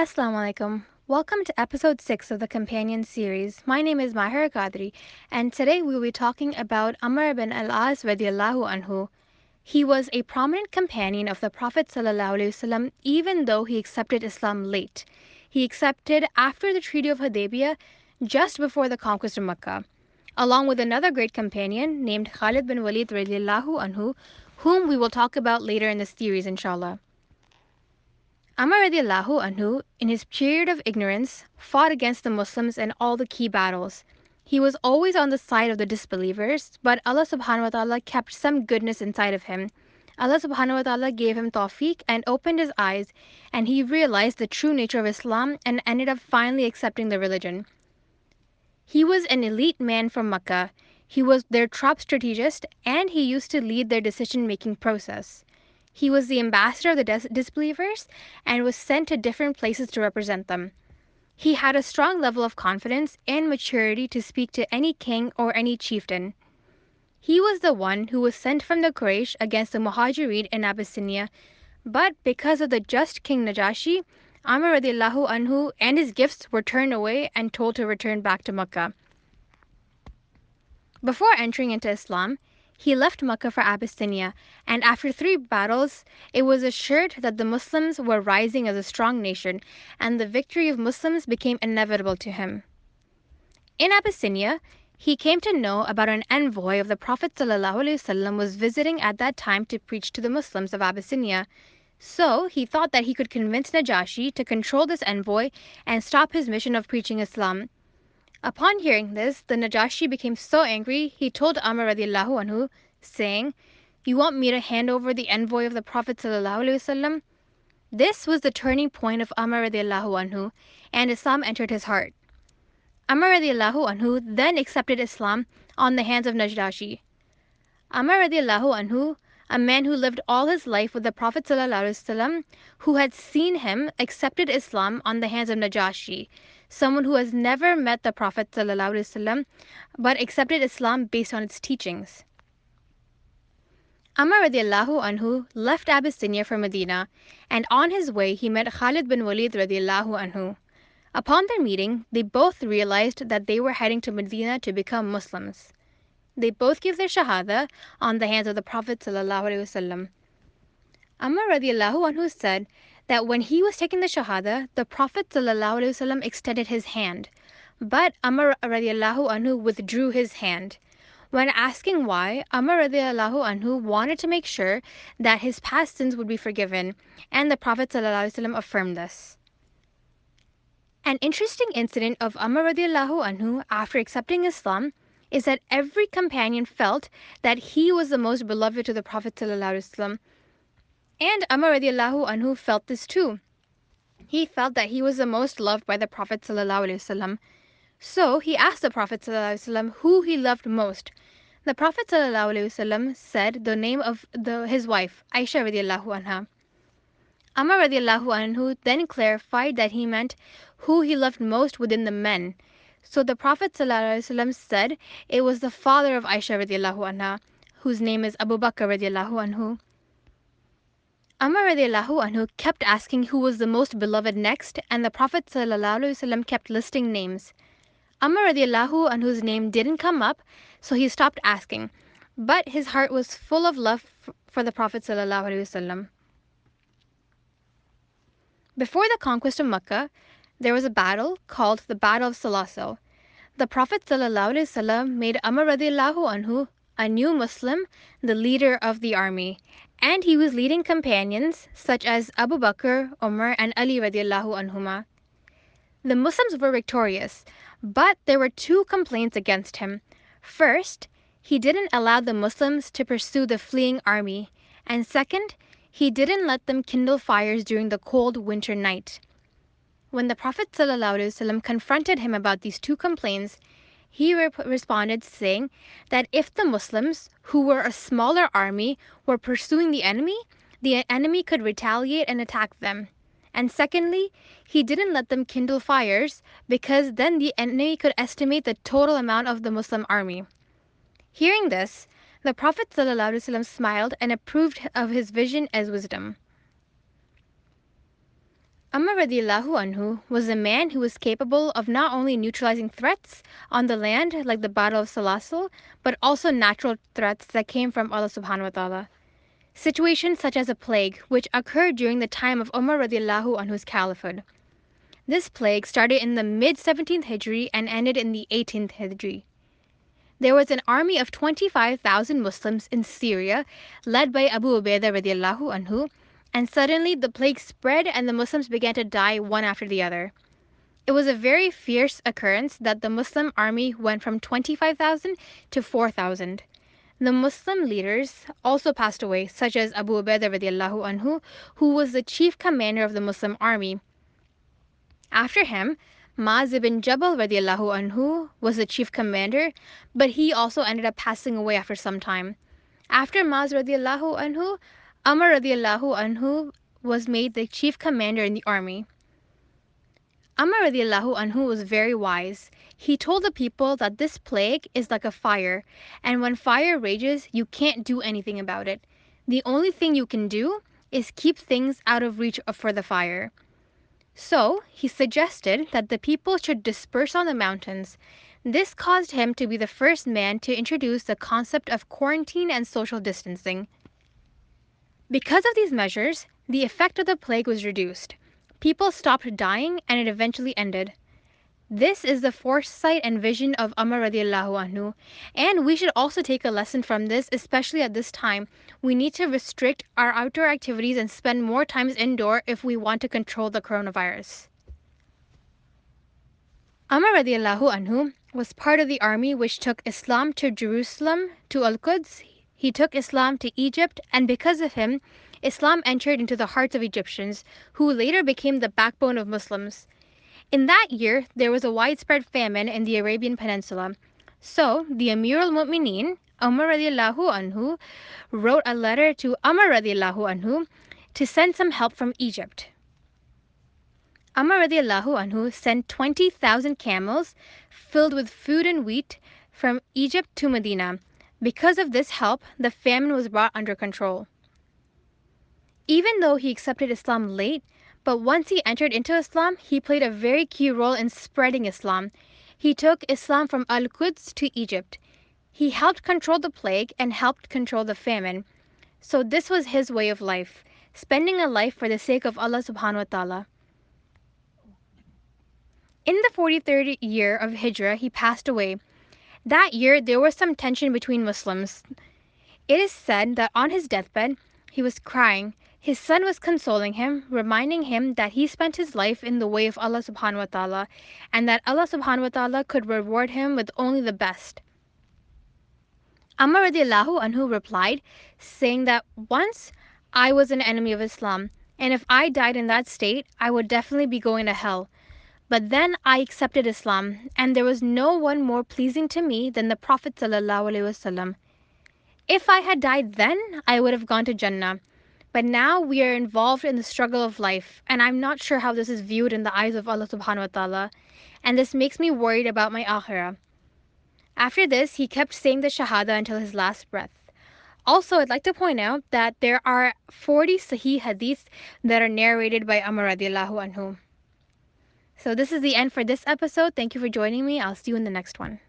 Assalamu alaikum. Welcome to episode 6 of the Companion series. My name is A.Qadri, and today we will be talking about Amr ibn al-As radiallahu anhu. He was a prominent companion of the Prophet sallallahu alaihi wasallam, even though he accepted Islam late. He accepted after the Treaty of Hudaybiyah, just before the conquest of Mecca, along with another great companion named Khalid bin Walid radiallahu anhu, whom we will talk about later in this series inshallah. Amr radiallahu anhu, in his period of ignorance, fought against the Muslims in all the key battles. He was always on the side of the disbelievers, but Allah subhanahu wa ta'ala kept some goodness inside of him. Allah subhanahu wa ta'ala gave him tawfiq and opened his eyes, and he realized the true nature of Islam and ended up finally accepting the religion. He was an elite man from Mecca. He was their top strategist, and he used to lead their decision-making process. He was the ambassador of the disbelievers and was sent to different places to represent them. He had a strong level of confidence and maturity to speak to any king or any chieftain. He was the one who was sent from the Quraysh against the Muhajirin in Abyssinia, but because of the just King Najashi, Amr radiallahu anhu and his gifts were turned away and told to return back to Mecca. Before entering into Islam, he left Mecca for Abyssinia, and after 3 battles, it was assured that the Muslims were rising as a strong nation, and the victory of Muslims became inevitable to him. In Abyssinia, he came to know about an envoy of the Prophet ﷺ was visiting at that time to preach to the Muslims of Abyssinia. So he thought that he could convince Najashi to control this envoy and stop his mission of preaching Islam. Upon hearing this, the Najashi became so angry, he told Amr radiallahu anhu, saying, "You want me to hand over the envoy of the Prophet sallallahu alaihi wasallam?" This was the turning point of Amr radiallahu anhu, and Islam entered his heart. Amr radiallahu anhu then accepted Islam on the hands of Najashi. Amr radiallahu anhu, a man who lived all his life with the Prophet sallallahu alaihi wasallam, who had seen him, accepted Islam on the hands of Najashi, someone who has never met the Prophet ﷺ, but accepted Islam based on its teachings. Amr radiallahu anhu left Abyssinia for Medina, and on his way he met Khalid bin Walid radiallahu anhu. Upon their meeting, they both realized that they were heading to Medina to become Muslims. They both gave their shahada on the hands of the Prophet ﷺ. Amr radiallahu anhu said that when he was taking the shahada, the Prophet ﷺ extended his hand, but Amr radiallahu anhu withdrew his hand. When asking why, Amr radiallahu anhu wanted to make sure that his past sins would be forgiven, and the Prophet ﷺ affirmed this. An interesting incident of Amr radiallahu anhu after accepting Islam is that every companion felt that he was the most beloved to the Prophet ﷺ. And Amr radiallahu anhu felt this too. He felt that he was the most loved by the Prophet ﷺ. So he asked the Prophet ﷺ who he loved most. The Prophet ﷺ said the name of his wife, Aisha radiallahu anha. Amr radiallahu anhu then clarified that he meant who he loved most within the men. So the Prophet ﷺ said it was the father of Aisha radiallahu anha, whose name is Abu Bakr radiallahu anhu. Amr radiallahu anhu kept asking who was the most beloved next, and the Prophet ﷺ kept listing names. Amr radiallahu anhu's name didn't come up, so he stopped asking, but his heart was full of love for the Prophet ﷺ. Before the conquest of Mecca, there was a battle called the Battle of Salasil. The Prophet ﷺ made Amr radiallahu anhu, a new Muslim, the leader of the army, and he was leading companions such as Abu Bakr, Umar, and Ali radiallahu anhuma. The Muslims were victorious, but there were 2 complaints against him. First, he didn't allow the Muslims to pursue the fleeing army, and second, he didn't let them kindle fires during the cold winter night. When the Prophet ﷺ confronted him about these 2 complaints, he responded saying that if the Muslims, who were a smaller army, were pursuing the enemy could retaliate and attack them. And secondly, he didn't let them kindle fires because then the enemy could estimate the total amount of the Muslim army. Hearing this, the Prophet ﷺ smiled and approved of his vision as wisdom. Umar radiallahu anhu was a man who was capable of not only neutralizing threats on the land like the Battle of Salasil, but also natural threats that came from Allah subhanahu wa ta'ala. Situations such as a plague, which occurred during the time of Umar radiallahu anhu's caliphate. This plague started in the mid-17th Hijri and ended in the 18th Hijri. There was an army of 25,000 Muslims in Syria, led by Abu Ubaidah radiallahu anhu, and suddenly the plague spread and the Muslims began to die one after the other. It was a very fierce occurrence that the Muslim army went from 25,000 to 4,000. The Muslim leaders also passed away, such as Abu Ubaidah radiallahu anhu, who was the chief commander of the Muslim army. After him, Maz ibn Jabal radiallahu anhu was the chief commander, but he also ended up passing away after some time. After Maz radiallahu anhu, Amr radiallahu anhu was made the chief commander in the army. Amr radiallahu anhu was very wise. He told the people that this plague is like a fire, and when fire rages, you can't do anything about it. The only thing you can do is keep things out of reach for the fire. So, he suggested that the people should disperse on the mountains. This caused him to be the first man to introduce the concept of quarantine and social distancing. Because of these measures, the effect of the plague was reduced. People stopped dying and it eventually ended. This is the foresight and vision of Umar radiallahu anhu, and we should also take a lesson from this, especially at this time. We need to restrict our outdoor activities and spend more times indoor if we want to control the coronavirus. Umar radiallahu anhu was part of the army which took Islam to Jerusalem, to Al-Quds. He took Islam to Egypt, and because of him, Islam entered into the hearts of Egyptians, who later became the backbone of Muslims. In that year, there was a widespread famine in the Arabian Peninsula. So, the Amir al-Mu'mineen, Umar radiallahu anhu, wrote a letter to Umar radiallahu anhu to send some help from Egypt. Umar radiallahu anhu sent 20,000 camels filled with food and wheat from Egypt to Medina. Because of this help, the famine was brought under control. Even though he accepted Islam late, but once he entered into Islam, he played a very key role in spreading Islam. He took Islam from Al-Quds to Egypt. He helped control the plague and helped control the famine. So this was his way of life, spending a life for the sake of Allah subhanahu wa ta'ala. In the 43rd year of Hijrah, he passed away. That year, there was some tension between Muslims. It is said that on his deathbed, he was crying. His son was consoling him, reminding him that he spent his life in the way of Allah subhanahu wa ta'ala, and that Allah subhanahu wa ta'ala could reward him with only the best. Amr radiallahu anhu replied, saying that once I was an enemy of Islam, and if I died in that state, I would definitely be going to hell. But then I accepted Islam, and there was no one more pleasing to me than the Prophet sallallahu alaihi wasallam. If I had died then, I would have gone to Jannah. But now we are involved in the struggle of life, and I'm not sure how this is viewed in the eyes of Allah subhanahu wa ta'ala, and this makes me worried about my akhirah. After this, he kept saying the shahada until his last breath. Also, I'd like to point out that there are 40 sahih hadiths that are narrated by Amr radiallahu anhu. So this is the end for this episode. Thank you for joining me. I'll see you in the next one.